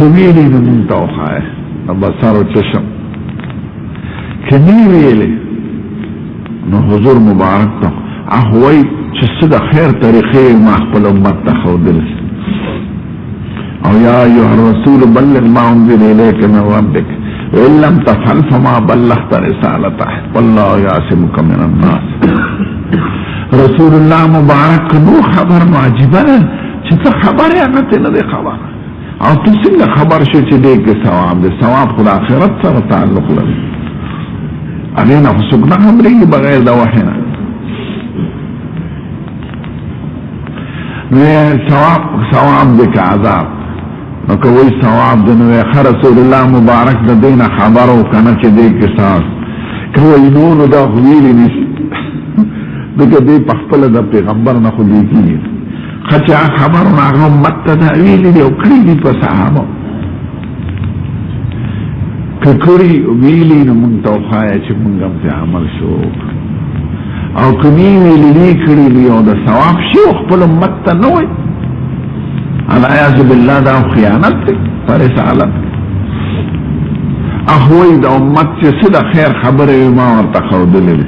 كميلي من توخاي بصر وتشم كميلي نو حضور مبارك تو اهوي چسد خير طريقي ما خپل امت تخودل او يا ايها الرسول بلغ ما انزل اليك من ربك وان لم تفعل فما بلغت رسالته والله يعصمك من الناس رسول الله مبارك نو خبر واجبا چت خبر يا نته نه خبر او تو څنګه خبر شې چې دې کې ثواب دې ثواب خو آخرت سره تعلق لري هغه نه څنګه خبرې بغیر د وحی نه ثواب دې کې عذاب نو کوي ثواب دې نو رسول الله مبارک د دینه خبرو کنه چې دې کې ثواب کوي نو دا ویلې نشي دغه دې په خپل د پیغمبر نه خو دې کیږي خچا خبرنا امت تداویل دی او کړی دی په صحابه کړي ویلی نو مونږ توخایا چې مونږ هم عمل شو او کمی ویلی کړي دی او د ثواب شو خپل امت ته نه وي الیاذ بالله دا خیانت دی پر رسالت اخوی د امت چې څه د خیر خبره ما ورته خودلې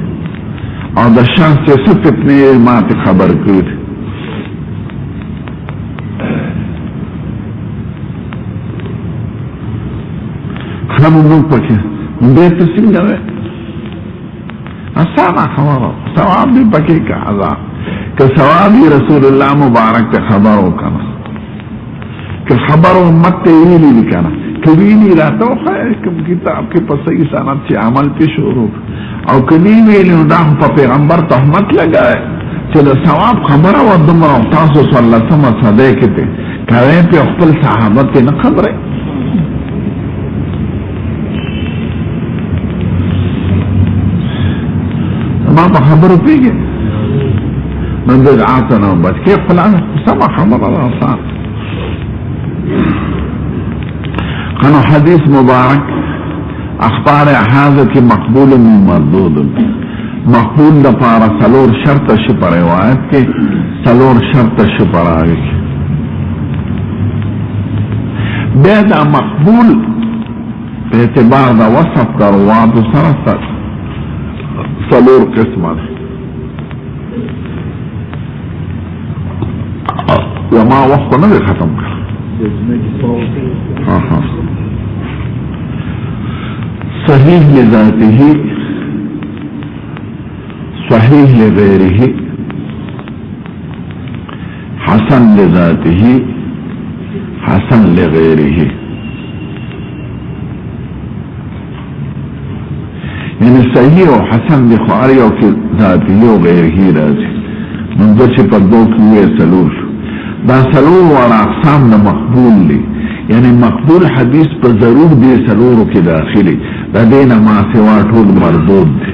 او د شان چې څه فتنه ما ته خبر کړی خلو نو پکې دې څنګه وې اسانه خبره ثواب دې پکې کا عذاب که ثواب رسول الله مبارک ته خبر وکړه که خبر امت ته ویلي وکړه کبینی راته خو کوم کتاب کې په صحیح سند چې عمل په شروع او کلی ویلو دا په پیغمبر تهمت لګای چې د ثواب خبره و دمر تاسو صلی الله علیه وسلم صدقه ته کوي په خپل صحابه ته نه خبره ما بخبره فيه من بدعاتنا بس كيف فلان سمع خبر الأنصار كانوا حديث مبارك أخبار هذا مقبول من مردود مقبول دا پارا سلور شرط شپر روایت کے سلور شرط شپر آگے بیدا مقبول په اعتبار دا وصف دا رواد سرسر سلور قسمه وما وقت نبي ختم کر صحيح لذاته صحيح لغيره حسن لذاته حسن لغيره يعني صحيح و حسن لخواري و ذاته و غيره رازي من دوچه پر دو کیوئے سلور دا سلور والا اقسام دا مقبول لی یعنی مقبول حدیث پر ضرور دی سلورو کی داخلی دا دینا ما سوا ټول مردود دی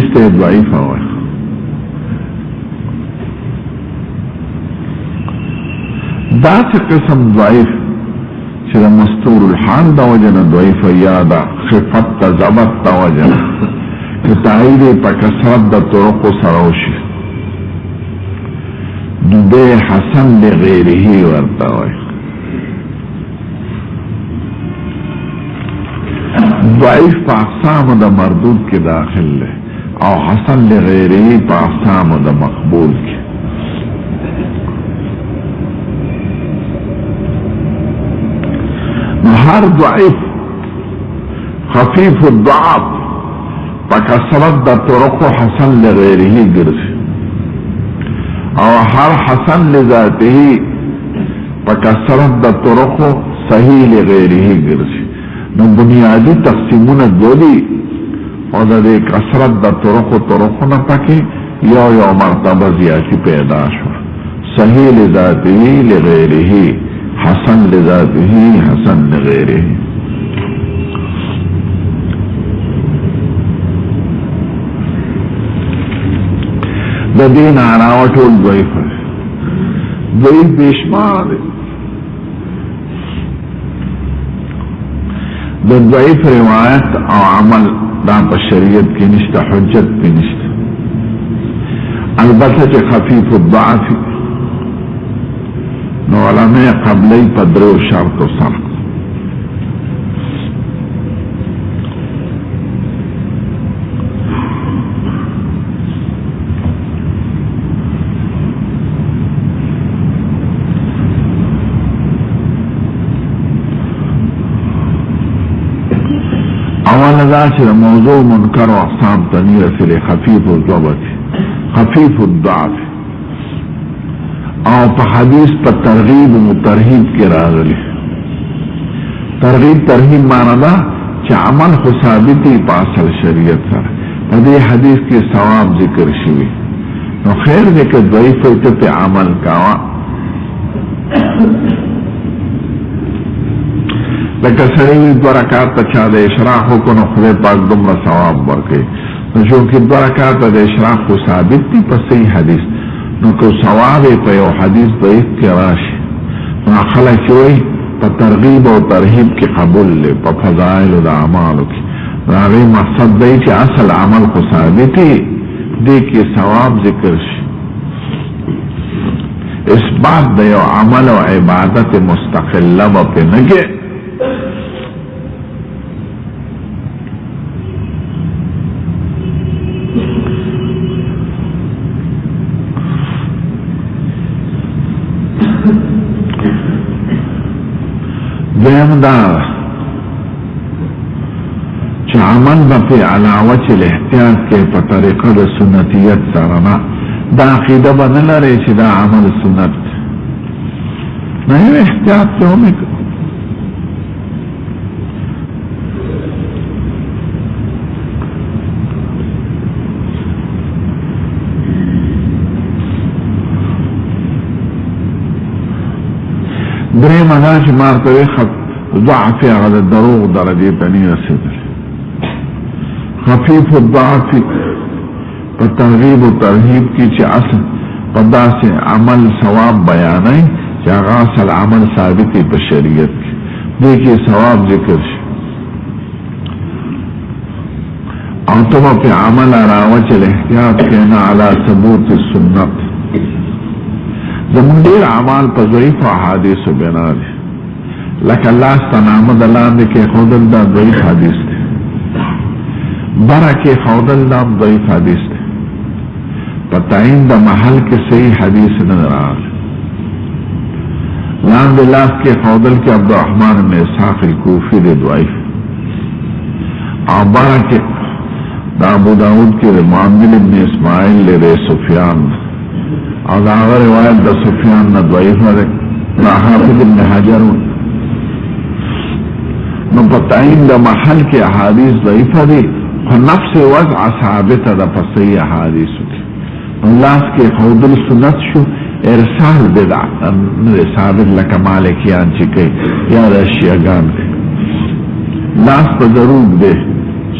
حدیث ته ضعیف وای. دا څه قسم ضعیف چې د مستور الحال د وجه نه ضعیف یا دا خفت ضبط د وجه که تایید په کثرت د طرق سره وشي نو به حسن لغیره ورته وای. ضعیف په اقسام د مردود کې داخل له او حسن لغیره په اقسام د مقبول کې. هر ضعیف خفیف الضعف فکثرت د طرق حسن لغیره ګرځي او هر حسن لذاته فکثرت د طرق صحیح لغیره ګرځي. نو بنیادی تقسیمونه دولی او د کثرت د طرقونه پکې یو مرتبه زیاتی پیدا شو. صحیح لذاته لغیره حسن لذاته حسن لغیره. د دین علاوه ټول ضعیف بشمار د ضعیف روایت او عمل دا په شریعت کې نشته، حجت کې نشته. البته چې خفیف الضعف نو علماء قبلی په درو شرطو سره اولا دا چې موضوع منکر و اقسام تنیر فلی خفیف الضبط خفیف الضعف او په حدیث په ترغیب و ترهیب کې راغلی. ترغیب ترهیب معنی دا چې عمل خو ثابتی په اصل شریعت سره په دې حدیث کې ثواب ذکر شوی نو خیر دې که ضعیف ته په عمل کاوه. لکه سړی 2 رکعات چا د اشراق وکړو نو خدای پاک دومره ثواب ورکوي. نو چونکې 2 رکعات د اشراق خو ثابت دي په صحیح حدیث نو که ثواب په یو حدیث ضعیف کې راشي نو خلک وایي په ترغیب او ترهیب کې قبول لې په فضایل د اعمالو کې. هغې مقصد دی چې اصل عمل خو ثابت دی دې کې ثواب ذکر شي. اثبات د یو عمل او عبادت مستقله به پې نه کې دویم دا چې عمل به په علاوه چې الاحتیاط کې په طریقه د سنتیت سره نه دا عقیده به نه لري چې دا عمل سنت نه یو احتیاط ته هم درې مدا چې مرتبه ضعف هغه د دروغ درجه ته نه رسیدل. خفیف الضعف په ترغیب او ترهیب کې چې اصل په داسې عمل ثواب بیانای چې هغه اصل عمل ثابت په شریعت کې دې کې ثواب ذکر شي او تبع په عمل راوچ الاحتیاط کنا علی ثبوت السنت. زمون ډیر اعمال په ضعیف احادیث بنا دي لکه الله ستنامه د لاندې کې خودل دا ضعیف حدیث دی برکه خودل دا ضعیف حدیث دی په تعین د محل کې صحیح حدیث نه راغلی. لاندې لاس کې خودل کې عبدالرحمن بن اسحاق الکوفی دی ضعیف او برکه دا ابو داود کې معامل ابن اسماعیل له سفیان او دا هغه روایت د سفیان نه ضعیف دی. دا حافظ ابن حجر نو په تعین د محل کې احادیث ضعیفه دي خو نفس وضع ثابته ده په صحیح احادیثو کې. لاس کې خودل سنت شو ارسال بدع نه ثابت لکه مالکیان چې کوي یا د شیعاګان کوي. لاس په ضرور دی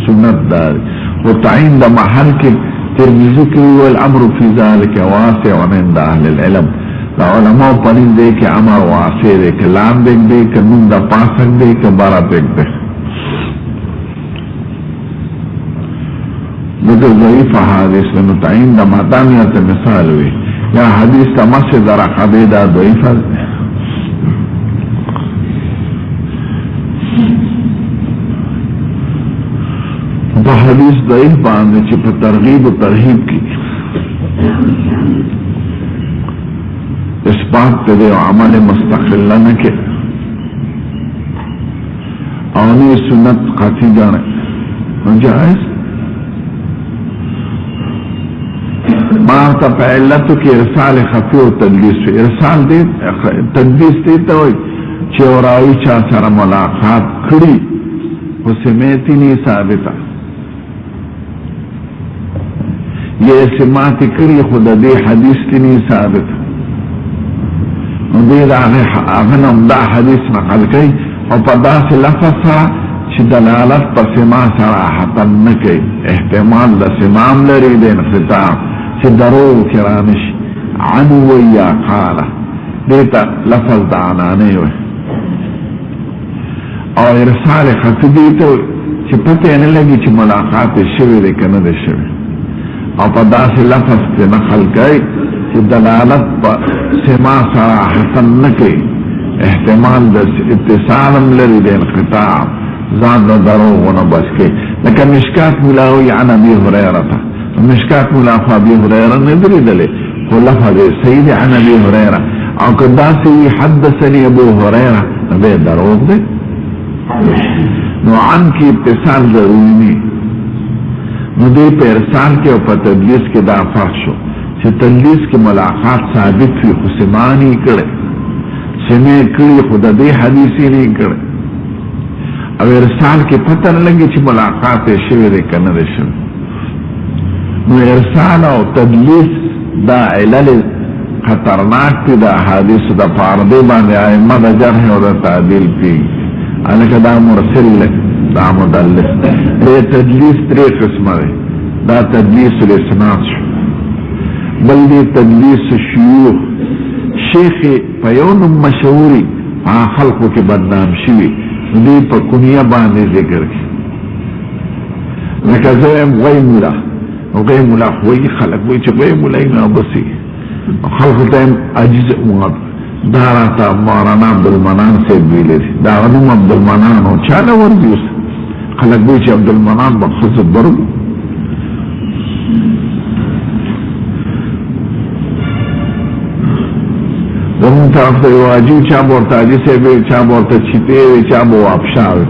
سنت دار وتعين ده محل کې ترمذی کې والامر في ذلك واسع عند اهل العلم. دا علماء پنځ دې کې امر واسع دې کلام دې کې نوم د پاسک دې کې بارا پک دې دغه ضعیف حدیث نو تعین د مدانیت مثال وي یا حدیث تمسه در عقبه دا ضعیف په حدیث ضعیف باندې چې په ترغیب او ترهیب کې اثبات دې عمل مستقل نه کې او نه سنت قاطع ګڼي جائز ما ته په علت کې ارسال خفي او تدلیس ارسال دې تدلیس دې ته وي چې اوراوي چا سره ملاقات کړي خو سمعتي نه ثابته یہ سماعت کری خود دے حدیث تنی ثابت دے دا اغنم دا حدیث نقل کئی او پا دا سے لفظ سرا چی دلالت پا سماع صراحتا نکی احتمال دا سمام لری دے انخطاب چی درو کرانش عنو ویا قالا دیتا لفظ دا عنانے وی او ارسال خط دیتا چی پتے نلگی چی ملاقات شوی دے کند شوی او په داسې لفظ کې نقل کوي چې دلالت په سماع صراحتا نه کوي احتمال د اتصالم لري د انقطاع ځان د دروغونه بچ کوي لکه مشکات ملاوي عن ابي هريره مشکات ملا خو ابي هريره نه درېدلې خو لفظ سید عن ابي هريره او که داسې حدثني ابو هريره نو به دروغ دی نو عن کې اتصال ضروري نه نو دې په ارسال کې او په تدلیس کې دا فرق شو چې تدلیس کې ملاقات ثابت وي خو سمانی کړي سمې کړي خو د دې حدیث نه کړي او ارسال کې پته نه لګي چې ملاقات یې شوی دی کنه دی شوی نو ارسال او تدلیس دا علل خطرناک دي د حدیث د پاردې باندې ائمه د جرح او د تعدیل پی الکه دا مرسل دا مدلس دے تدلیس تری قسمه دے دا تدلیس الاسناد شو بل دے تدلیس شیوخ شیخ پیون مشهوری خلقو کی بدنام شوی دے پا کنیه باندے ذکر کی لکه زویم غی مولا خوی خلق وی چه غی مولا اینا بسی خلق تایم عجز امات داراتا مولانا عبدالمنان سے بیلی دی دارنم عبدالمنان ہو چالا ورزیوس خلق بوی چه عبدالمنان بخصوص برو زمون طرف تا واجیو چا بورتا جسے بی چا بورتا چیتے بی چا بو افشاوی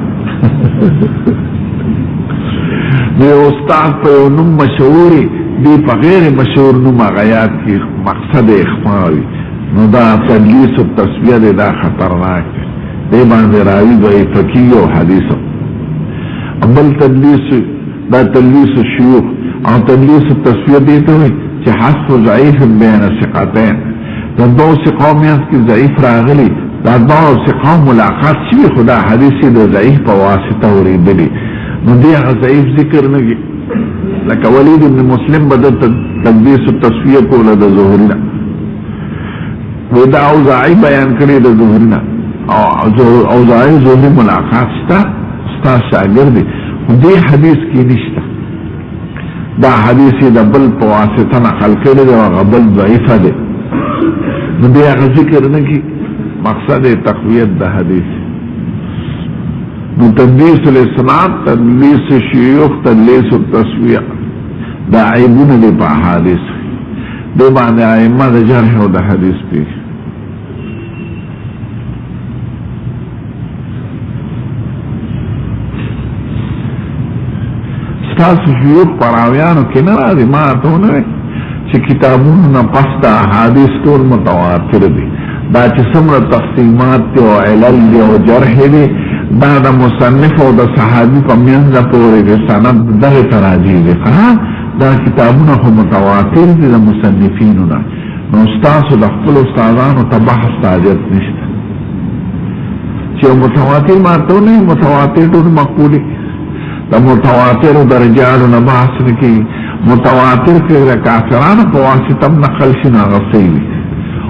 دی استاد پا یو نم مشهوری دی پا غیر مشهور نم آغایات کی مقصد اخفاوی نو دا تدلیس و تصویه دی دا خطرناک دی باندې راوی دوی فقی و حدیثو بل تدلیس دا تدلیس الشیوخ او تدلیس التصویه دیتا ہوئی چه حسب ضعیف بین ثقتین دا دو ثقاو میاس کی ضعیف راغلی دا دو ثقاو ملاقات شوی خدا حدیثی دا ضعیف پا واسطه وریدلی نو دیغ ضعیف ذکر نگی لکه ولید ابن مسلم بدا تدلیس التصویه کولا دا ظهورنا ودا اوزاعی بیان کری دا ظهورنا اوزاعی ظهوری ملاقات ستا شاگردی دی حدیث کی نشتا دا حدیثی دا بل پواسطه نقل کرده دا غبل ضعیفه ده نو دی اغا ذکر نکی مقصد تقویت دا حدیث نو تدلیس الاسناد تدلیس شیوخ تدلیس التصویع دا عیبون دی پا حدیث دی باندې ائمه دا جرح و دا حدیث پی تاسو شیوخ پراویانو کې نه راځي ما ته نه چې کتابونو نه پس دا حدیث ټول متواتر دي دا چې څومره تقسیمات دي او علل دي او جرح دي دا د مصنف او د صحابي په منځ پورې د سند دغه تراجی دي دا کتابونه خو متواتر دي د مصنفینو نه نو تاسو د خپل استادانو ته بحث حاجت نشته چې متواتر ما ته نه متواتر ټول مقبولي د متواتر درجات نه بحث کی متواتر کې کافرانو په واسطه نقل شنه غسیل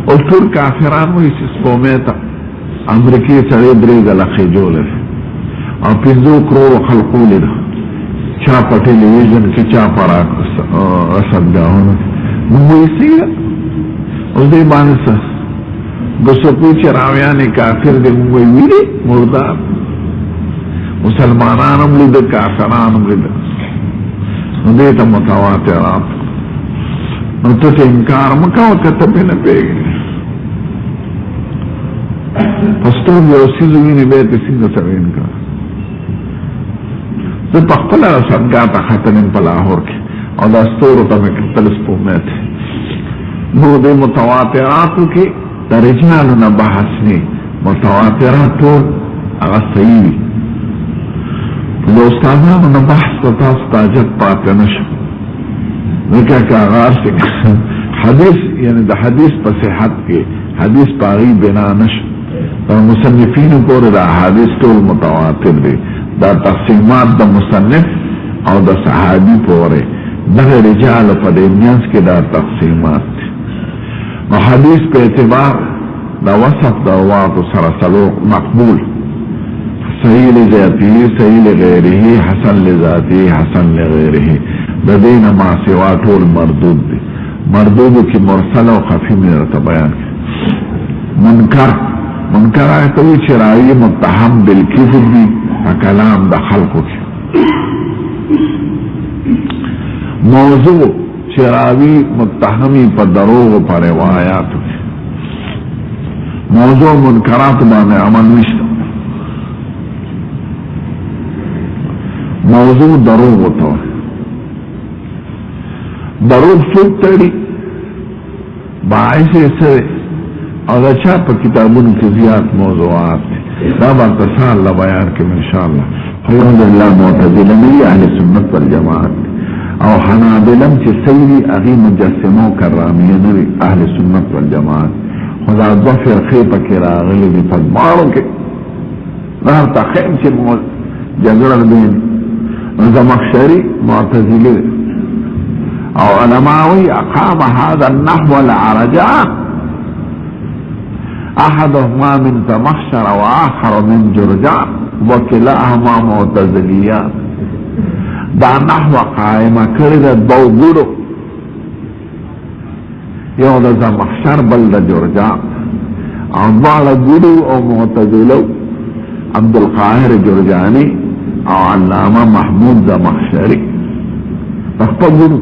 او ټول کافرانو یې سپومه امریکای سره درې غلخې جوړه او 5 کروڑ خلقو لیدا چا په ټلویزیون کې چا پر اسدګاونه نو یې سي او دې باندې د سپو چې راویانې کافر دې ویلي مردار مسلمانانو لید کافرانو لید نو دې ته متواترات نو ته انکار مکو کته په نه پیږي پښتو یو سیزوینه به د څنګه سره انکار زه په خپل سرګا ته ختم په لاهور کې او دا ستورو ته مې کتل سپومت نو د متواتراتو کې د رجالو نه بحث نه متواترات ټول هغه صحیح د استادانو نه بحث په تاسو تاجت پاتې نشو لکه کاغار حدیث یعنی د حدیث په صحت کې حدیث پاغي بنا نشو د مصنفینو پورې د حدیث ټول متواتر دي دا تقسیمات د مصنف او د صحابي پورې دغه رجال په دې میانس کې دا تقسیمات نو حدیث په اعتبار دا وصف د واقع سره سلوک مقبول صحیح لذاته صحیح لغیره حسن لذاته حسن لغیره د دین ما سوا ټول مردود دي مردود کی مرسل او خفی من رته بیان منکر آیتو چرائی متهم بالکذب دی کلام د خلقو کی موضوع چراوی متهمی په دروغ په روایاتو موضوع منکرات باندې عمل نشته موضوع دروغ وته دروغ څوک تړي باعث سره او دا چا په کتابونو کې زیات موضوعات دا باندې الله بیان کوي ان شاء الله الحمد لله معتزله اهل سنت والجماعت او حنابلم چې سوي اغي مجسمو کرامیه نوي اهل سنت والجماعت خدا دو فرقه پکې راغلي دي په بارو کې نه تخیم چې جګړه بین زمخشري معتزله او علماوي اقام هذا النحو العرجاء احدهما من تمخشر واخر من جرجاء وكلاهما معتزليات دا نحو قائمه کړی د دوه ګورو یو د زمخشر بل د جرجاء او دواړه ګورو او معتزله عبد القاهر جرجاني او علامه محمود زمخشري خپل ګورو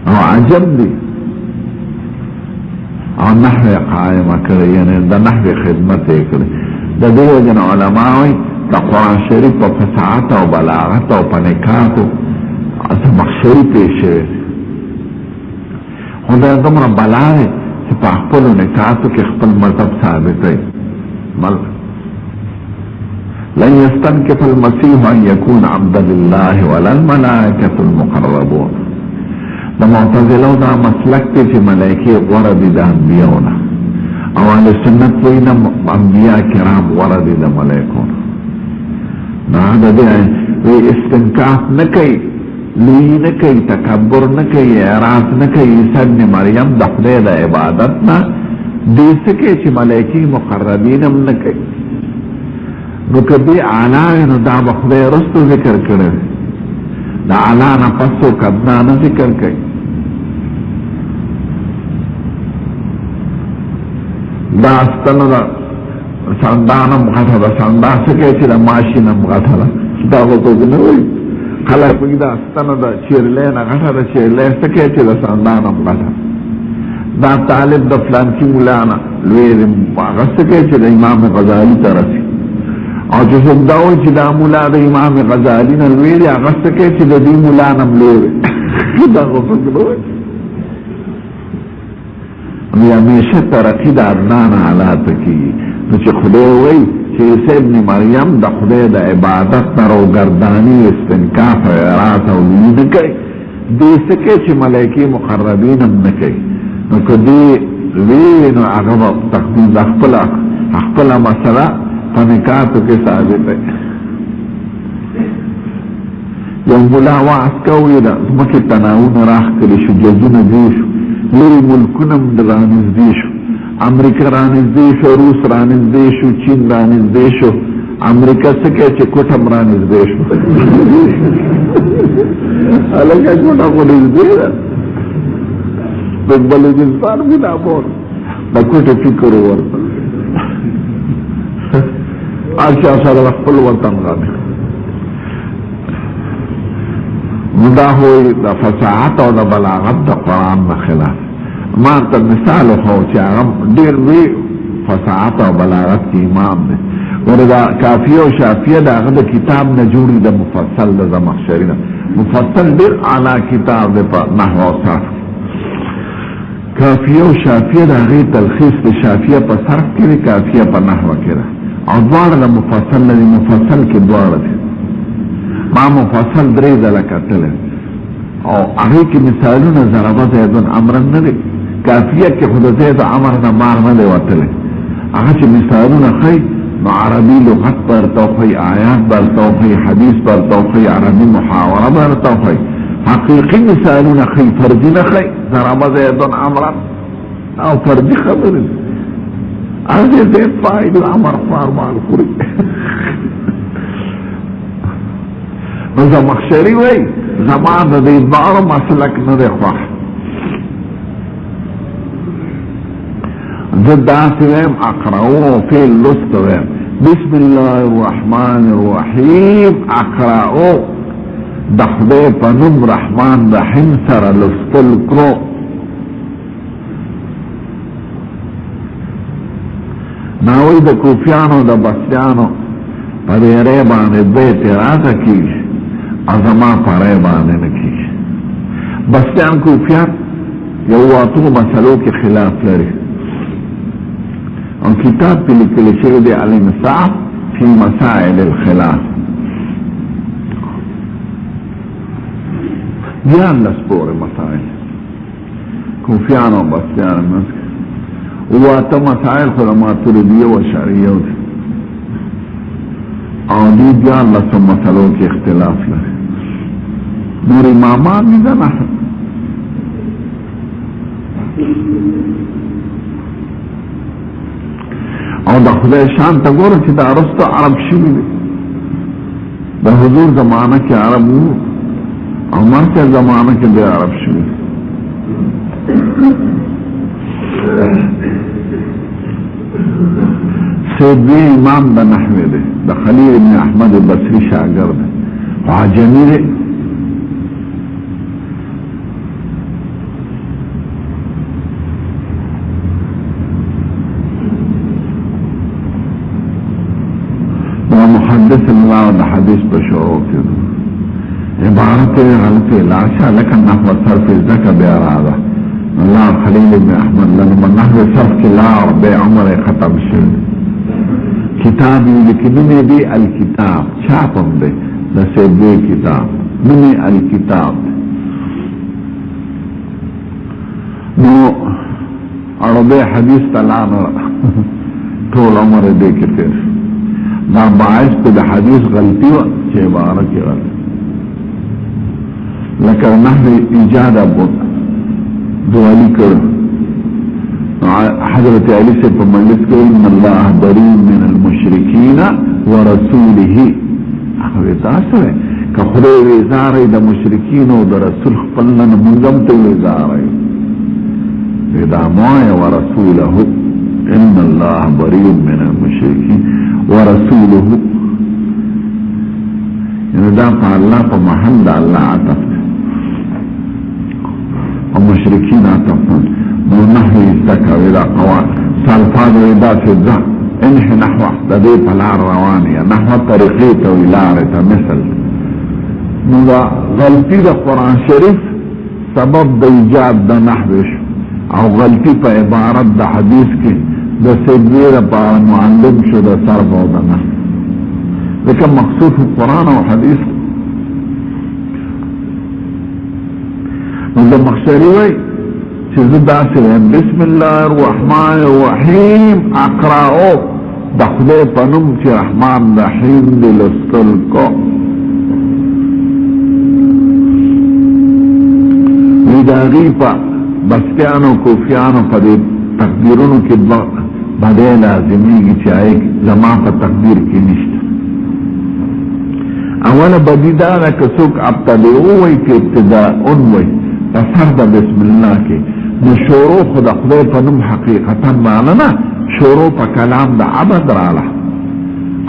او عجب دی او نحو قائمه کړی یعنی د نحو خدمت یې کړی د دې وجه علماوی د قرآن شریف په فصاحت او بلاغت او په نکاحو زمخشري پیش شوی خو دا دومره بلاغې چې په خپلو نکاحاتو کې خپل مذهب ثابتوي لن يستنكف المسيح ان يكون عبدا لله ولا الملائكه المقربون د معتزله دا مسلک دی چې ملائکه غوره دي د انبیاء نه او اهل سنت وایي نه انبیاء کرام غوره دي د ملائکو نه دا دې وی استنکاف نه کوي لوی نه کوي تکبر نه کوي اعراض نه کوي عیسی ابن مریم د خدای د عبادت نه دې څخه چې ملائکه مقربین هم نه کوي نو کدی اعلی نو دا به خدای رستو ذکر کړي دا اعلی نه پسو کدنا نه ذکر کوي دا استنه دا سندانم غټه دا سنداسه کې چې دا ماشینم غټه دا وګورئ نو خلک په دا استنه دا چیرلې نه غټه دا چیرلې څخه چې دا سندانم غټه دا طالب د فلان کی مولانا لوی هغه څخه چې د امام غزالی ترسي او چې دا و چې دا مولا د امام غزالی نه لوی هغه څخه چې د دې مولانا لوی دا وګورئ وی همیشه ترقی د ادنان حالات کی نو چې خدای وی چې عیسی ابن مریم د خدای د عبادت نه روګردانی استنکاف اعراض او لوی نه کوي دې څخه چې ملائکه مقربین هم نه کوي نو کدی وی نو هغه تقدیم خپل مسله پنکاتو کے ثابت ہے یو ملا واعظ کوي دا مکه تناون راخ کړي شو جزونه دي شو لري ملکونه رانږدې شو امریکا رانږدې شو روس رانږدې شو چین رانږدې شو امریکا څخه چې کوټه رانږدې شو الګا کوټه رانږدې ده د بلوچستان بنا بول دا کوټه فکر ورته اچھا سره خپل وطن غواړي دا ہوئی دا فصاحت او دا بلاغت دا قرآن دا خلاف ما تا مثال خو چی اغم دیر وی فصاحت او بلاغت کی امام دے وردا کافیه و شافیه دا اغد کتاب نجوری دا مفصل دا زمخشری دا مفصل دیر اعلی کتاب دا پا نحو و صرف کافیه و شافیه دا غی تلخیص دا شافیه پا صرف کری کافیه پا نحو کری او دوار دا مفصل دا مفصل کی دوار دا ما مفصل درې ځله کتل او هغه کې مثالونه ضربه زیدون امر نه دي کافیه کې خود زید امر نه مار نه دی وتل هغه چې مثالونه خي نو عربي لغت پر توخی آیات پر توخی حدیث پر توخی عربي محاوره پر توخی حقیقي مثالونه خي فردي نه خي ضربه زیدون امر او فردي خبره هغه زید فاعل امر فارمال خوري نو زمخشری وی زمان دا دی بار مسلک ندی خواہ زد داسی ویم اقرأو فیل لست ویم بسم اللہ الرحمن الرحیم اقرأو دخدے پنم رحمان رحیم سر لستل کرو ناوی دا کوفیانو دا بسیانو پا دی ریبان بیت راتا کیش ازما پاره باندې نکی بسیان کوفیان یو واتو مسلو کې خلاف لري او کتاب په لیکل شوی دی المصاف فی مسائل الخلاف بیان لسپور مسائل کوفیان او بسیان واتو مسائل خدمات ردیه و شرعیه او دی بیان لسو مسلو کې اختلاف لري نور امامان دی دا نحن او دا خدای شان تا گورا چی دا رستا عرب شوی دی دا حضور زمانہ کی عرب ہو او مرچہ زمانہ کی دی عرب شوی سیدوی امام دا نحوی دی دا خلیل ابن احمد بصری شاگر دی عجمی دی محدث اللہ دا حدیث پر شروع کردو عبارت غلطی لاشا لکن نحو صرف ازدکا بیارادا اللہ خلیل ابن احمد لنما نحو صرف کی لا بے عمر ختم شد کتابی لیکن نمی دی الکتاب چاپم دے دسے دے کتاب نمی الکتاب نو عربی حدیث تلانا طول عمر دے کتیر دا باعث پہ دا حدیث غلطی و چه عبارت کی غلط لکر نحو ایجاد ابو دو علی کر حضرت علی سے پہ مجلس کر ان اللہ بریم من المشرکین ورسوله اخوی تاثر ہے کہ خدای ویزاری دا مشرکین و دا رسول خپلن منظمت ویزاری ویدا موای ورسوله ان اللہ بریم من المشرکین ورسوله یعنی دا پا اللہ پا محل دا اللہ عطف و مشرکین عطف نو نحوی استکاوی دا قوان سالفاد ویدا سزا انحی نحو دا دی پلار روانی نحو طریقیتا ویلارتا مثل نو دا غلطی دا قرآن شریف سبب دا ایجاد دا نحوش او غلطی پا عبارت دا حدیث کی دا سیدویر پا معلم شو دا صرف او دا نحو لیکن مقصود قرآن و حدیث نو دا مخشری وی چیز دا سویم بسم اللہ الرحمن الرحیم اقرأو دخله پنم چې رحمان رحیم دی لستل کو ویداغی پا بسکیانو کوفیانو پا دی تقدیرونو کی بدے لازمیگی چاہے زمان پا تقدیر کی نشتا اولا بدی دانا کسوک ابتدعووی کی ابتداء وی پسر دا بسم اللہ کی نشورو خدا خدای پنم حقیقتا معنی شروع پا کلام دا عبد رالا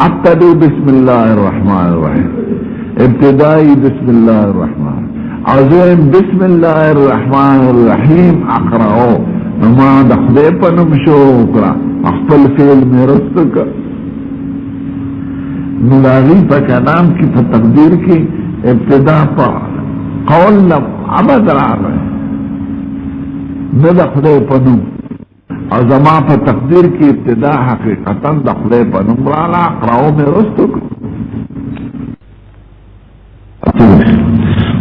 ابتدو بسم اللہ الرحمن الرحیم ابتدائی بسم اللہ الرحمن عظیم بسم اللہ الرحمن الرحیم اقرأو نما دا خدای پنم شروع کرا اخفل فیل میرست کر نلاغی پا کلام کی پا تقدیر کی ابتدا پا قول لب عبد رالا ندا خدای پنم اور زمان پر تقدیر کی ابتدا حقیقتا دا خدای پر نمرالا اقراؤ میں رستو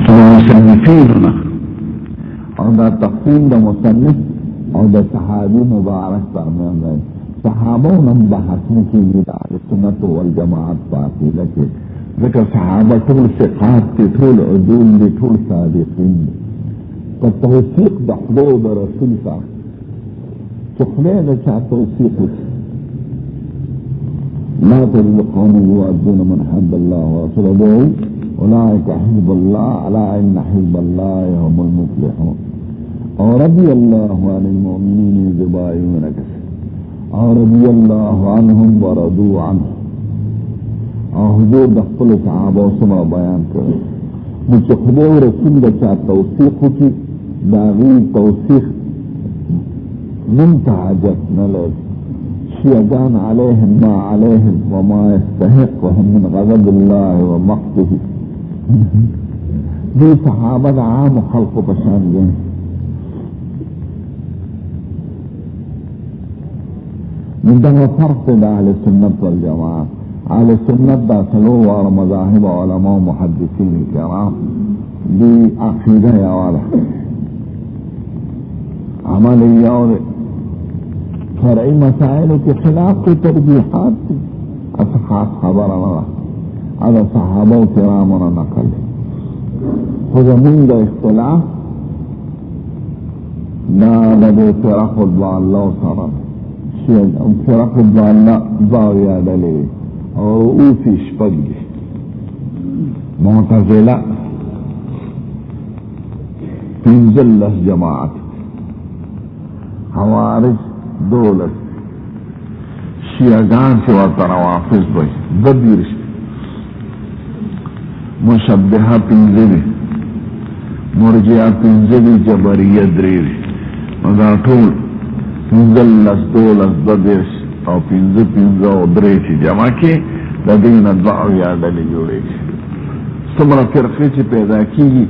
تو مصنفیننا اور دا تقسیم دا مصنف اور دا صحابی مبارک درمیان رہے صحابوں نم بحث میں کی اہل سنت والجماعت پاکی لکے ذکر صحابہ طول ثقات تی طول عدول دی طول صادقین دی توثیق دا خدای دا رسول صاحب تخلين شاء توثيق لا تجد قوم يؤدون من حد الله ورسوله أولئك حزب الله ألا إن حزب الله هم المفلحون ورضي الله عن المؤمنين إذ يبايعونك ورضي الله عنهم ورضوا عنه حضور دخل صحابه وسمع بيان كره متخذوا رسول شاء توثيق داغي توثيق منتعجت نلد شيئان عليهم ما عليهم وما يستحق وهم من غضب الله ومقته دي صحابة عام خلق بشان جن من ده فرق ده أهل السنة والجماعة أهل السنة ده سلوه على مذاهب علماء محدثين الكرام دي عقيدة يا والا عملية فرعی مسائلوں کے خلاف کی ترجیحات تھی اصحاب خبر اللہ ادا صحابہ کرامنا نقل خود من دا اختلاف نا لدے فرق الضالہ سرم فرق الضالہ باغیہ دلے اور اوفی شپگی معتزلہ پنزلس جماعت خوارج دولت شیعگان سے ورطا روافظ بھائی بدیرش مشبہہ پنزلی مرجعہ پنزلی جبریہ دریوی مدار طول پنزلس دولس بدیرش او پنزو دریشی جمع کی لدین ادعو یادلی جوڑی سمرا فرقی چی پیدا کی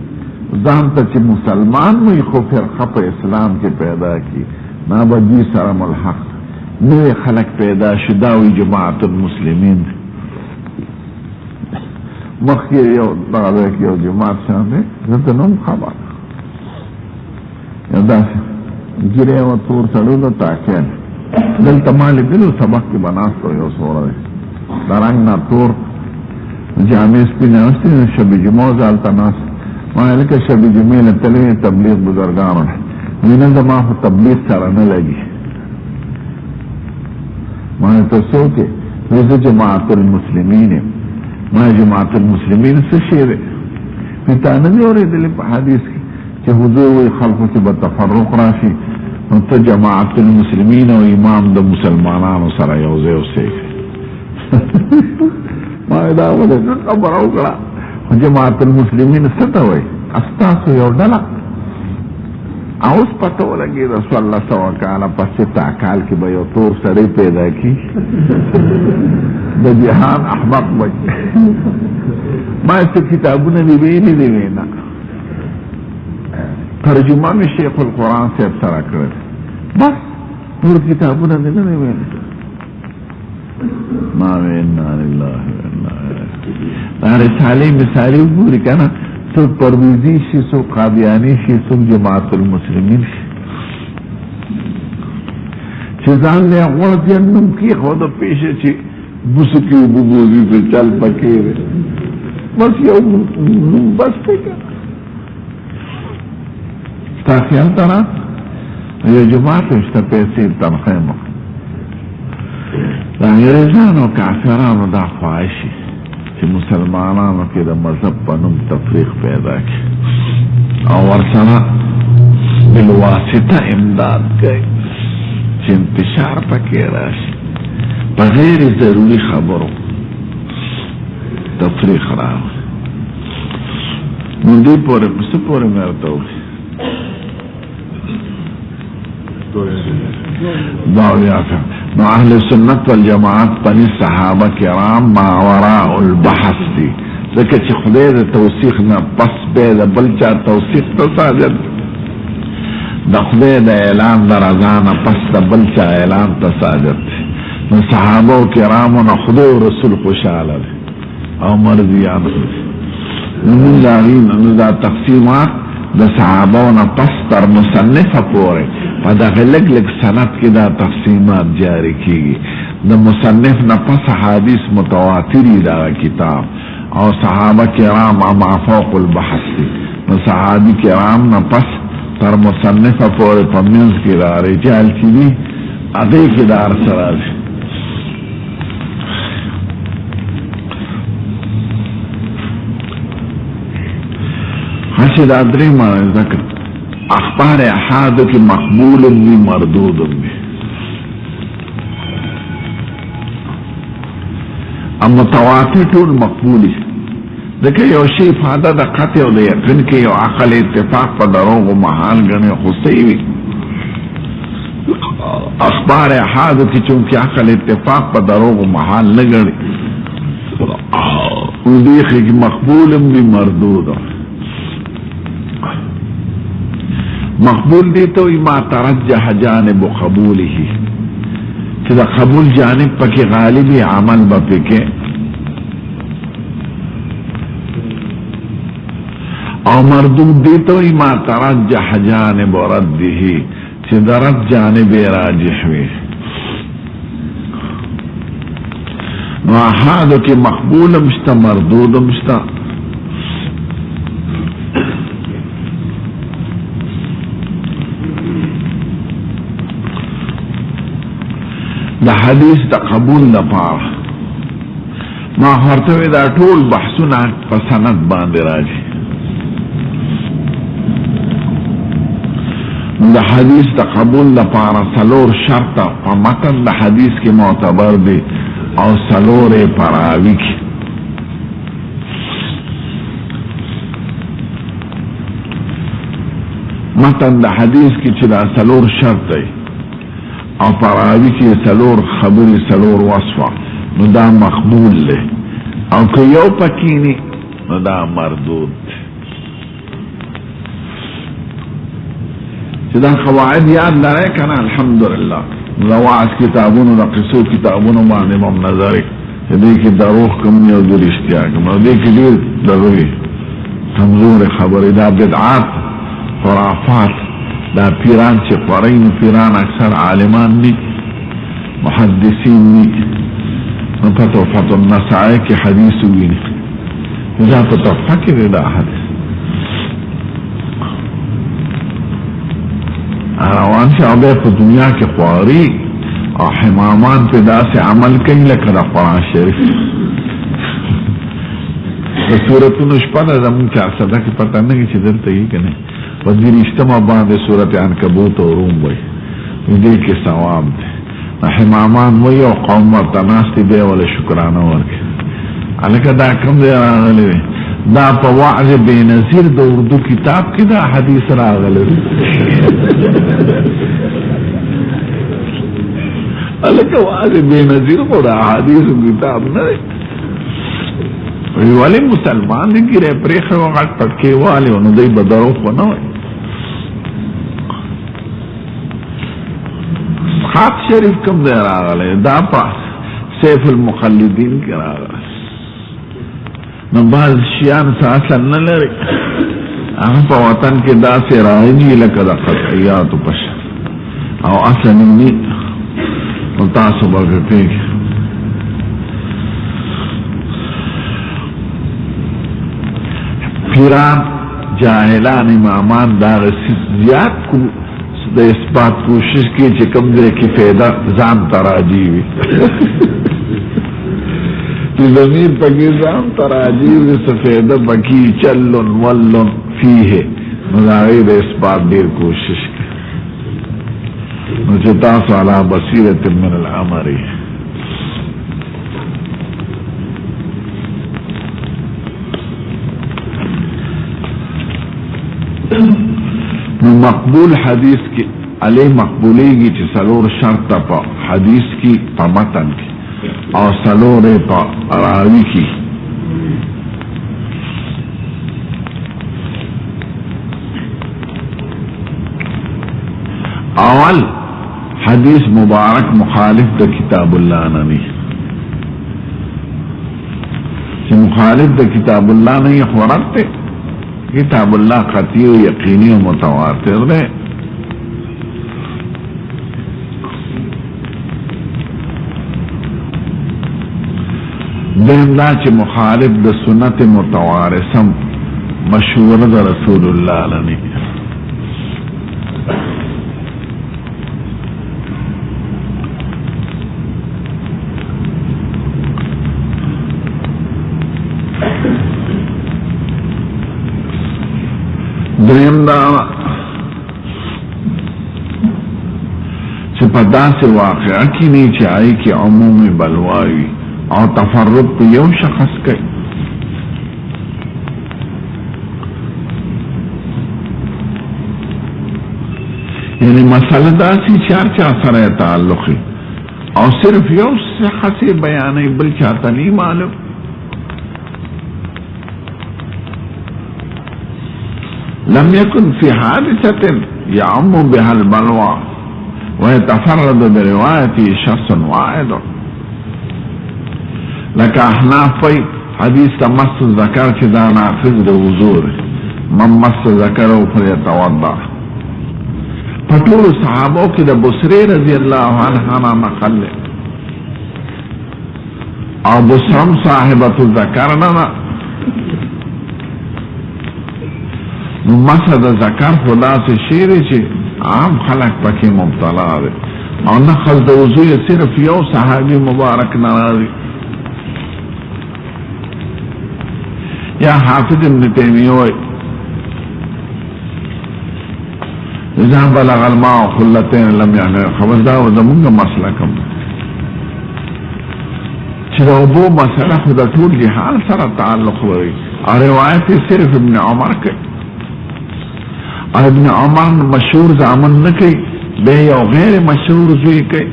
زانتا چی مسلمان ہوئی خو فرقہ پا اسلام کی پیدا کی نابا جی سرم الحق نوی خلق پیدا شداوی جماعت المسلمین مخیر یو دغدک یو جماعت شانده زدنم خبر یو داسی گیره و طور سلولو تاکین دل تمالی دلو سبق کی بناستو یو سورا دی درنگ نا طور جامعه سپی نوستی شبی جمعو زالتا ناس مانا لکه شبی جمعه تلوی تبلیغ بزرگانو مینا زما خو تبلیغ سره نه لګي ما ته سوچه زه جماعت المسلمین ما جماعت المسلمین څه شی دی پتا نه دی اورېدلی په حدیث کې چې حضور وی خلقو کې به تفرق راشي نو ته جماعت المسلمین او امام د مسلمانانو سره یو ځای اوسې ما دا ولې خبره وکړه جماعت المسلمین څه ته وایي استاسو یو ډله اوس پتو لگی رسول اللہ سوا کالا پس تاکال کی بیو طور سڑی پیدا کی دا جہان احمق بچ ما اس کتابون دی وینا ترجمہ میں شیخ القرآن سے ابسرا کرد بس پور کتابون دی وینا ما وینا للہ رسالی مثالی پوری کنا سو پرویزی شی سو قادیانی شی سو جماعت المسلمین شی چې ځان له غوړ دې نوم کې خو د پیښه چې بوسکی وبوزي په چل پکې بس یو نوم بس کې تا خیال ترا یو جماعت شته پیسې تنخواه مو د انګریزانو کافرانو دا خواهشي چې مسلمانانو کې د مذهب په نوم تفریق پیدا کړي او ورسره بالواسطه امداد کوي چې انتشار پکې راشي په غیر ضروري خبرو تفریق راوړي نو دې پورې څه پورې مې ورته وکړي نو اهل سنت والجماعت پنی صحابه کرام ما وراء البحث دي ځکه چې خدای د توثیق نه پس به د بل چا توثیق ته ساجد د خدای د اعلان د رضا نه پس د بل چا اعلان ته ساجد نو صحابه کرامو نه خدای او رسول خوشاله او مرضیان نو دا دا تقسیمات د صحابو نه پس تر مصنفه پورې په دغه لږ لږ سند کې دا تقسیمات جاری کیږي د مصنف نه پس حدیث متواتری دا کتاب او صحابه کرام ما فوق البحث دي نو صحابي کرام نه پس تر مصنفه پورې په منځ کې را رجال چې دي هغې کې دا سره دي حسد ادری معنی ذکر اخبار احادو کی مقبول بھی مردود بھی ام متواتر ټول مقبولی ذکر یو شی فاده دا قطع و دا یقین که یو عقل اتفاق پا دروغ و محال گنے خصیوی اخبار احادو کی چونکہ عقل اتفاق پا دروغ و محال نگنے او دیخی کی مقبول بھی مردود مقبول دی تو ما ترجح جانب قبوله کہ دا قبول جانب پکی غالبی عمل با پکے او مردود دی تو ما ترجح جانب رده کہ دا رد جانب راجح وی نو احادو کی مقبول مشتا مردود مشتا دا حدیث دا قبول دا پارا ما خورتوی دا طول بحثونا پا سند باندے راجی دا حدیث دا قبول دا پارا سلور شرطا پا متن دا حدیث کی معتبر دی او سلور پراوی کی متن دا حدیث کی چلا سلور شرط دی او پراوی کی سلور خبری سلور وصفه نو دا مقبول له او که یو پکینی نو دا مردود چې دا قواعد یاد لرئ کنه الحمدلله دا وعظ کتابونو دا قصو کتابونو باندې مم نظر چې دې کې دروغ کم یو د رښتیا کم او دې کې ډېر دروغ کمزور خبرې دا بدعات خرافات دا پیران چې قرین پیران اکثر عالمان نی محدثین نی فتو فتو النسائی کی حدیث وینی دا په تحفه کې دی دا حدیث روان شه او په دنیا کې خواري او حمامان په داسې عمل کوي لکه د قرآن شریف د سورتونو شپه ده زمونږ چې اصده کې پته نه کړي چې دلته یې که نه په دې اجتماع باندې صورت عنکبوت او روم وایي دې کې ثواب دی حمامان وایي او قوم ورته ناست دی وله شکرانه ورکړي هلکه دا کوم دی راغلی دی دا په وعظ بېنظیر د اردو کتاب کې دا حدیث راغلی دی هلکه وعظ بېنظیر خو د احادیثو کتاب نه دی ولی مسلمان دی ګیره پرېښی و غټ پټکې والی و نو دی به دروغ خو نه وایي خاک شریف کم دی راغلی دا په سیف المقلدین کې راغلی نو بعض شیان څه اصل نه لري هغه په وطن کې داسې راځي لکه د قطعیاتو په شان او اصل یې تاسو به پیږي. پیران جاهلان امامان دا زیات کو د اثبات کوشش کی چې کوم ځای کې فایده ځان تراجی وي چې زمین پکې ځان تراجی وي څه فایده پکې چلن ولن فيه نو دا د اثبات ډیر کوشش کوي. نو چې تاسو علی بصیرت من الامر نو مقبول حدیث کی علی مقبولی کی چې سلور شرط په حدیث کی په متن کی او سلور په راوی کی. اول حدیث مبارک مخالف د کتاب الله نه نه چې مخالف د کتاب الله نه یې خورته کتاب الله قطعی و یقینی و متواتر ده. دیم دا چې مخالف د سنت متوارثم مشهور د رسول الله لنی. دریم دا چې په داسې واقعه کې نه چې آئی کې عمومي بلواوي او تفرد په یو شخص کوي. یعنی مسله داسې چې هر چا سره تعلقي او صرف یو شخص بیانوي بل چاته نه معلوم. لم يكن في حادثة يعم بها البلوى ويتفرد بروايته شخص واحد. لك احناف في حديث مس الذكر كذا ناقض لوضوء من مس ذكره فليتوضا. فطول صحابه كده بصري رضي الله عنها نقل او بصرم صاحبة الذكرنا نو مسا د ذکر خدا سے شیر چې عام خلق پکې مبتلا دي او نقل د وضوء صرف یو صحابي مبارک نه راځي. یا حافظ ابن تیمیه وایي اذا بلغ الماء خلتين لم يحمل خبردار زمونږ مسلکم چې د اوبو مسله خو د ټول جهان سره تعلق لري او روایت صرف ابن عمر کوي. ابن عمر مشهور زامن نه کوي به یو غیر مشهور زوی کوي.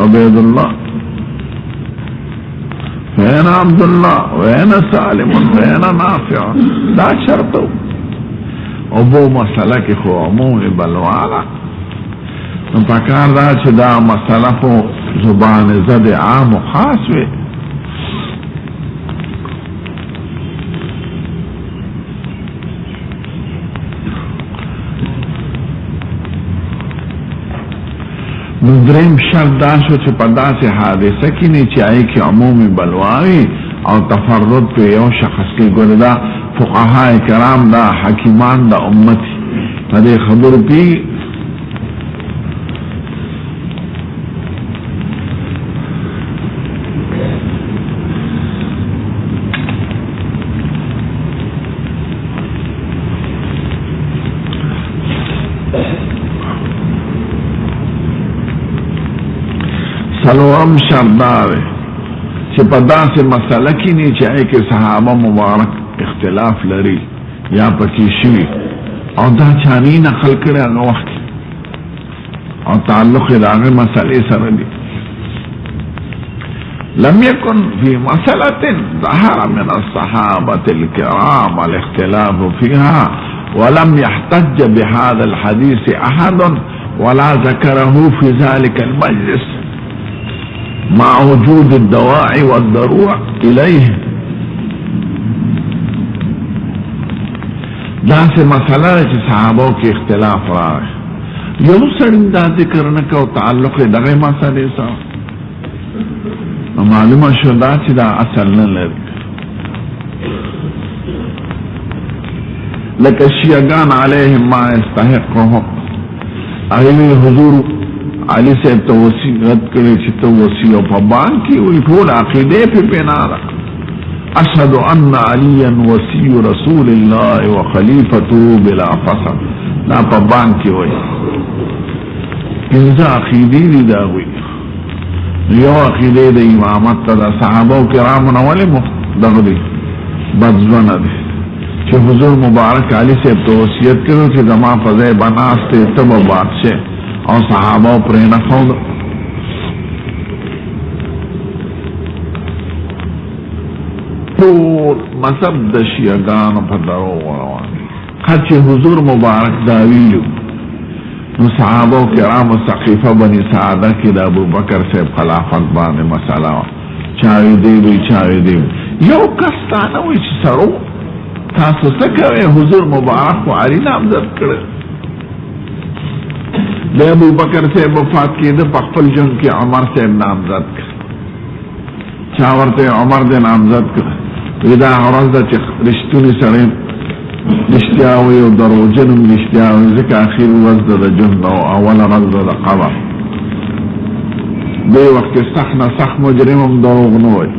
عبید الله وین عبد الله وین سالم وین نافع دا شرط او بو مسله کې خو عموم بلواله نو پکار دا چې دا مسله خو زبان زد عام و خاص وي. نو دریم شرط دا شو چې په داسې حادثه کې نه چې آئی کې عمومي بلواوي او تفرد په یو شخص کې ګوره دا فقهای کرام دا حکیمان دا امتی په دې خبرو کې سلورم شردار چې په داسې مسله کې نه چې آئی کې صحابه مبارک اختلاف لري یا پکې شوي او دا چانی نقل کړي هغه وخت او تعلق د هغه مسلې سره دي. لم يكن في مسألة ظهر من الصحابة الكرام الاختلاف فيها ولم يحتج بهذا الحديث أحد ولا ذكره في ذلك المجلس مع وجود الدواعي والضروع إليه. دا سه مسله چې صحابو کې اختلاف راغی یو سړی دا ذکر نه کو تعلق دغه مسالې سره معلومه شو دا چې دا اصل نه لري لکه شیعگان علیهم ما استحقهم اغیوی حضور علی صاحب تا وسیعت کرے چی تا وسیع پا بان کی وی طول عقیدے پی پینارا اشهد ان علیا وسیع رسول اللہ و خلیفتو بلا فصل نا پا بان کی وی انزا عقیدی دی داوی یو عقیدے دا امامت تا دا صحابہ و کرامنا ولی مخدغ بدزون دی چې حضور مبارک علی صاحب تو وصیت کړو چې زما فضای بناسته تب بادشاہ او صحابه پر نه خود ټول مذهب د شیعاګانو په درو روان چې حضور مبارک دا ویلو نو صحابه کرام سقیفه بنی سعاده کې د ابوبکر صاحب خلافت باندې مسله چاوي دی یو کس تا نه وي چې سرو تاسو څه کوئ حضور مبارک و علی نامزد کړه د ابوبکر صاحب وفات کېده په خپل ژوند کې عمر صاحب نامزد کړه چا ورته عمر دې نامزد کړه وی دا ورځ ده چې رښتونی سړی رښتیا وایي او دروغجن هم رښتیا وایي ځکه اخر ورځ ده د ژوند او اوله ورځ ده د قبر دې وخت کې سخت نه سخت مجرم هم دروغ نه وایي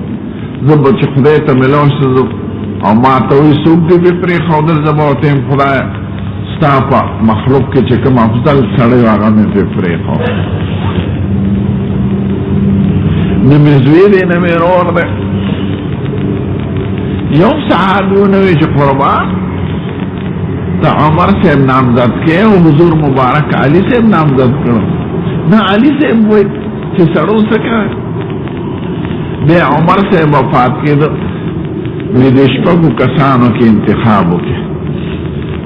زه به چې خدای ته میلاو شم او ما ته وی څوک دې به پرې ښودل زه به ورته یم خدایه ستا په مخلوق کې چې کوم افضل سړی و هغه مې پرې ښود نه مې زوی دی نه مې ورور دی یو صحابي ونه وی چې قربان د عمر صاحب نامزد کې او حضور مبارک علي صاحب نامزد کړو نه علي صاحب وایي چې سړو څه کوي بیا عمر صاحب وفات کېده وی د شپږو کسانو کې انتخاب وکړي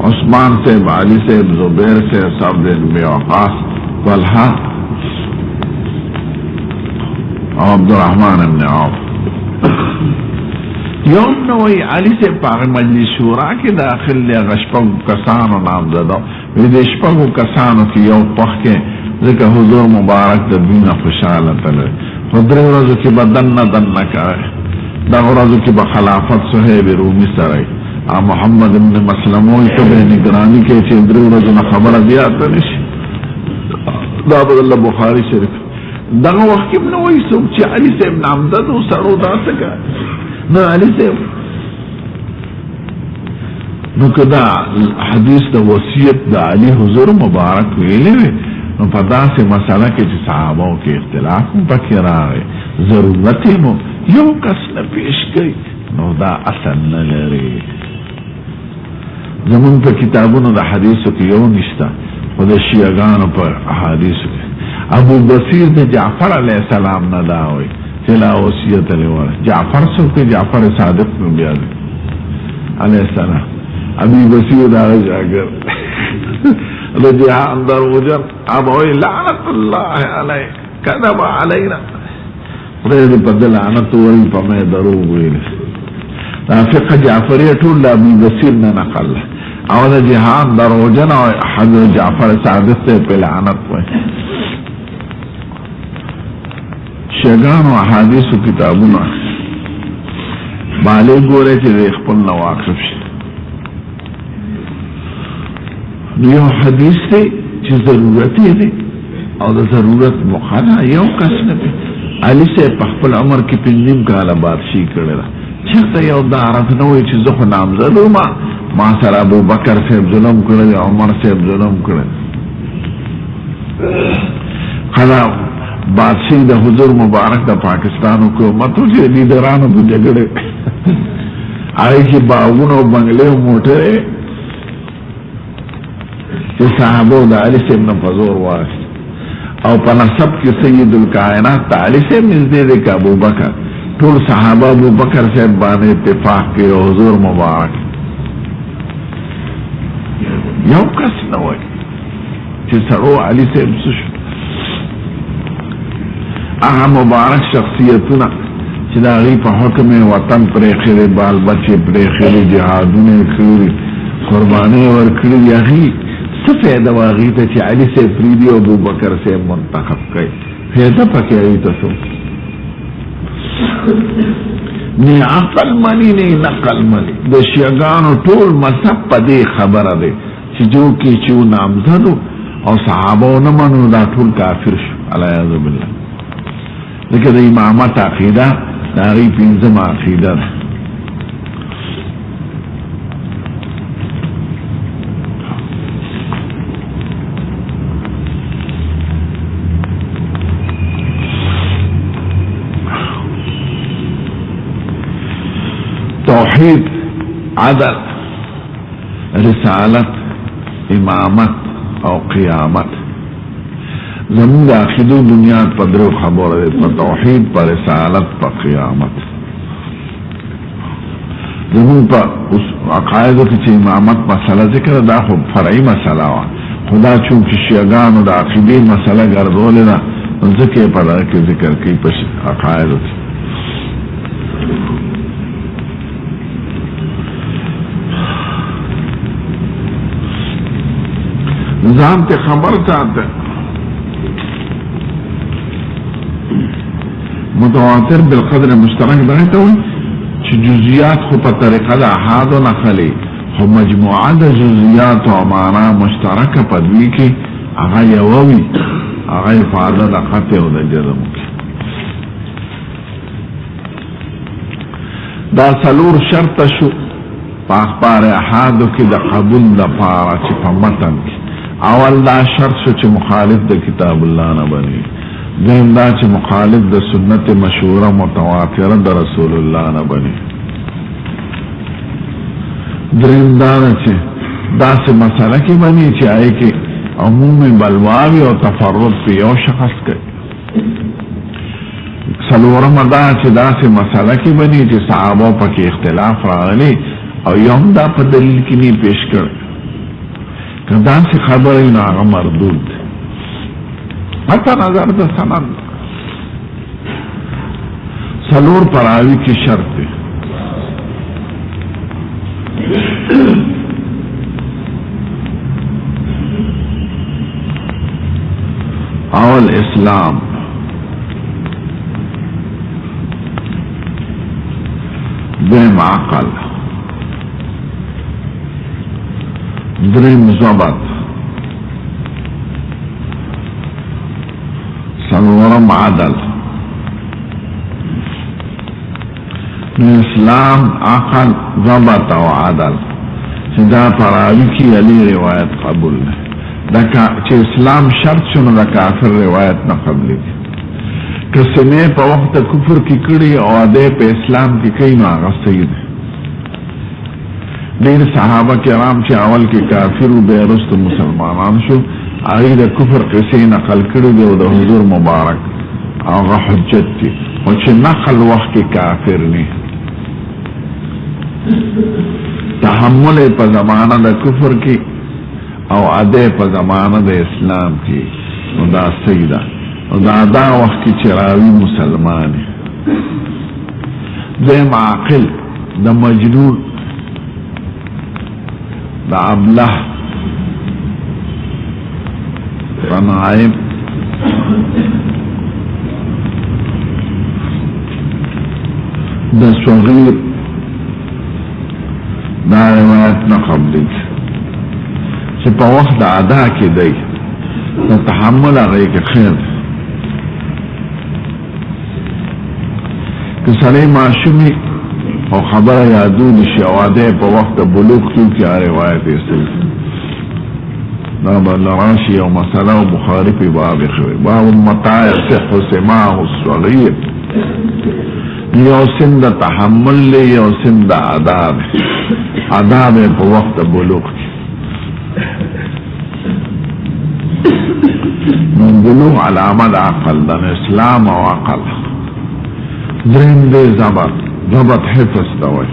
عثمان صاحب علي صاحب زبیر صاحب صاحب بن وقاص طلحه او عبدالرحمن بن عوف یوم نوی علی صاحب پاغ مجلس شورا کې داخل دی هغه شپږو کسانو نامزد وی د شپږو کسانو کې یو پخ کې ځکه حضور مبارک د دوی نه خوشحاله تللی خو درې ورځو کې به دنه کوي دا ورځو کې به خلافت صہیب رومی سره محمد ابن مسلمو ته به نگرانی کې چې درې ورځو نه خبره بیا ته نشي دا به الله بخاری شریف دغه وخت کې نو وایي څوک چې علي صاحب نامزد او سړو داسې کوي نه علي صاحب نو کدا حدیث د وصیت د علي حضور مبارک ویلې نو په داسې مسله کې چې صحابو کې اختلاف پکې راغی ضرورت مو یو کس نه پیش کړي نو دا اصل نه لري زمون په کتابونو د حدیثو کې یو نشته خو د شیعاګانو په احادیثو کې ابو بصیر د جعفر علیه السلام نه دا وایي چې لا وصیت لري جعفر څوک جعفر صادق نو بیا علیه السلام ابو بصیر دا راګر رجعان دروجر ابوي لعنت الله علیه کذب علینا خدای دې په لعنت وایي په مې دروغ ویل دا فقه جعفری ټول د ابو بصیر نه نقل او د جهان دروجن او حضرت جعفر صادق ته په لعنت وایي شیعاګانو احادیثو کتابونه باندې ګوره چې خپل نه واقف شي یو حدیث دی چې ضرورت دی او د ضرورت مخانه یو کس نه دی علي صاحب په خپل عمر کې پنځم کاله بادشاہي کړې ده چېرته یو دا عرف نه وایي چې زه خو نامزد وم ما سره ابوبکر صاحب ظلم کړی عمر صاحب ظلم کړی کله بادشاہي د حضور مبارک د پاکستان حکومتو چې لیډرانو په جګړې هغې کې باغونه او بنګلې او موټرې چې صحابو د علي صاحب نه په زور واخیست او په نسب کې سید الکائنات ته علي صاحب نږدې دی که ابوبکر ټول صحابه ابوبکر صاحب باندې اتفاق کوي او حضور مبارک یو کس نه وایي چې سړو علي صاحب څه شو هغه مبارک شخصیتونه چې د هغې په حکم وطن پرېښی بال بچې پرېښی جهادونه یې کړي قربانۍ ورکړي هغې سفید واغیت چې علی سے پریدی او ابو بکر سے منتخب کړي فیضا پکې ای تاسو نه عقل منی نه نقل منی د شیعاګانو ټول مذهب په دې خبره ده چې جو کې چې نامزدو او صحابو نه منو دا ټول کافر شو الیاذ بالله لکه د امامت عقیده دا غي پنځم عقیده ده توحید عدل رسالت امامت او قیامت زمون د عقیدو بنیاد په درو خبره ده په توحید په رسالت په قیامت زمون په عقایدو کې چې امامت مسله ذکر دا خو فرعي مسله وا خدا چون چې شیعاګانو د عقیدې مسله ګرځولې ده ځکه په لاره کې ذکر کوي په عقایدو کې ځان ته خبر ساته متواتر بالقدر مشترک ده ته چې جزئیات خو په طریقه د احاد نه خلی خو مجموعه د جزئیات او معنا مشترکه په دوی کې هغه یووي هغه فاده د قطع او د جزم دا څلور شرط شو په اخبار احاد کې د قبول لپاره چې په متن کې اول دا شرط شو چې مخالف د کتاب الله نه بني دیم دا چې مخالف د سنت مشهوره متواتره د رسول الله نه بني دریم دا چې داسې مسله کې بني چې آی کې عمومي بلواوي او تفرد په یو شخص کوي څلورم دا چې داسې مسله کې بني چې صحابه پکې اختلاف راغلي او یوم دا په دلیل کې نه پیش کړ کدان سے خبر نه هغه مردود حتی نظر د سند سلور پراوی کی شرط ہے اول اسلام دویم عقل دریم ضبط سلورم عدل اسلام عقل ضبط او عدل چې دا پراوی کی علی روایت قبول نه دا چې اسلام شرط شنو دا کافر روایت نه قبول دي کسمه په وخت کفر کې کړي او د اسلام کې کوي نو هغه صحیح دي ډیر صحابه کرام چې اول کې کافر او به رست مسلمانان شو هغه د کفر قصې نقل کړي دی او د حضور مبارک هغه حجت دي او چې نقل وخت کې کافر نه تحمل په زمانه د کفر کې او اده په زمانه د اسلام کې نو دا سیدا او دا وخت کې چې راوي مسلمان دیم عاقل د مجنون د ابله رنائم د صغیر دا روایت نه قبلی چې په وخت د ادا کې دی د تحمل هغه کې خیر که سړی معشومي او خبره یادون شي او اده په وخت د بلوغ کې روایت یې دا بل راشي او مسألة بخاري في باب خوي باب متى يصح سماع الصغير یو سن د تحمل لی یو سن د عذاب په وقت بلوغ من بلوغ علامه د عقل د اسلام او عقل درین دی ضبط حفظ دوی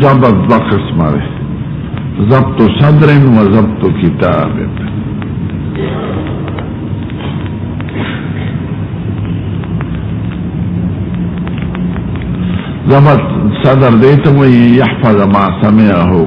ضبط دو قسمه دی ضبط صدر و ضبط کتاب ضبط صدر دیتا و یحفظ ما سمعه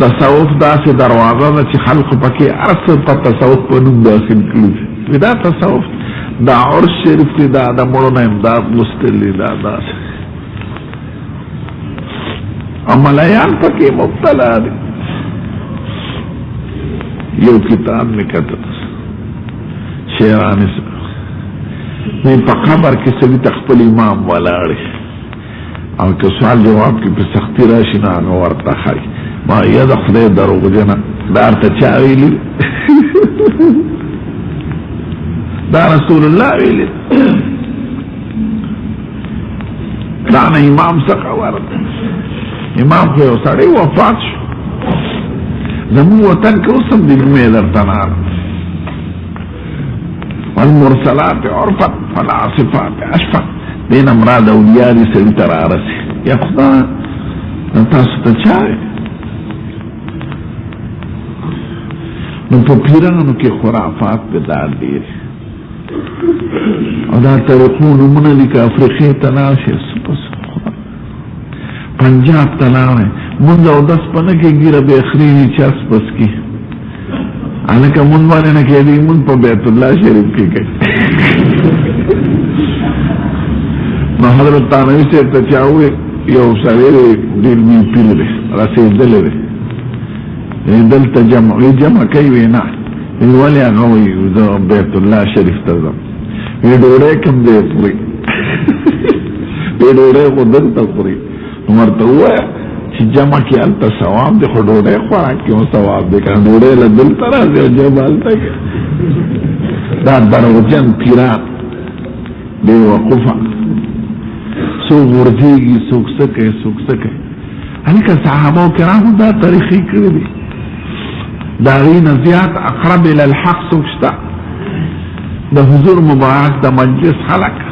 تصوف داسې دروازه ده چې خلق پکې ارس په تصوف په نوم داخل کړي دا تصوف دا عرش شریف دی دا د مړو نه امداد مستلی دا داسې عملیان پکې مبتلا دي یو کتاب می کتل شیرانی نه په قبر کې سړي تخپل امام ولاړ او که سوال جواب کې په سختي راشي نه هغه ورته خای ما یا د خدای دروغجنه دا ارته چا ویلي دا رسول الله ویلي دا نه امام څخه ورته امام خو یو سړی وفات شو زموږ وطن کې اوس هم د جمعې درته نار والمرسلات عرفا فالعاصفات اشفا دین امراض اولیاء دي سړي ته رارسي یا خدای تاسو ته چا نو په پیرانو کې خرافات بدعت ډېر او دا طریقو نمونه دي که افریقې ته لاړ شي پنجاب ته لاړی مونځ او دس په نه کې ګیره به خرېږي چس بس کې هلکه مونځ باندې نه کېدی مونځ په بیت الله شریف کې کوي نو حضرت تانوي صاحب ته چا وویل یو سړی دی ډېر مین پیر دی رسېدلی دی دلته جمع کوي وی نه ولې هغه وایي زه بیت الله شریف ته ځم وی ډوډۍ کوم دی خوري وی ډوډۍ خو دلته خوري نو ورته ووایه چې جمع کې هلته ثواب دی خو ډوډۍ خوراک کې هم ثواب دی که ډوډۍ له دلته راځي او جمع هلته کې دا دروغجن پیران بې وقوفه څوک غورځېږي څوک څه کوي څوک څه کوي هلکه صحابه کرامو دا طریقې کړي دي دا غي نه زیات اقرب الى الحق څوک شته د حضور مبارک د مجلس خلق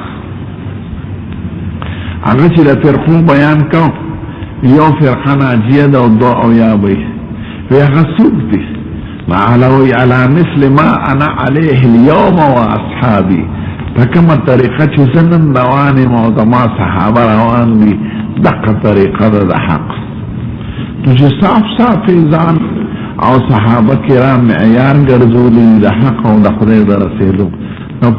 هغه چې د فرقو بیان کوم یو فرقه ناجیه ده او دو اویابی وی هغه څوک دي على مثل ما انا عليه اليوم واصحابي فكما طریقه چې زنن روان یم او زما صحابه روان دي دقه طریقه ده د حق نو چې صاف صافي ځان او صحابه کرام معیار ګرځولي د حق او د خدای د رسېدو نو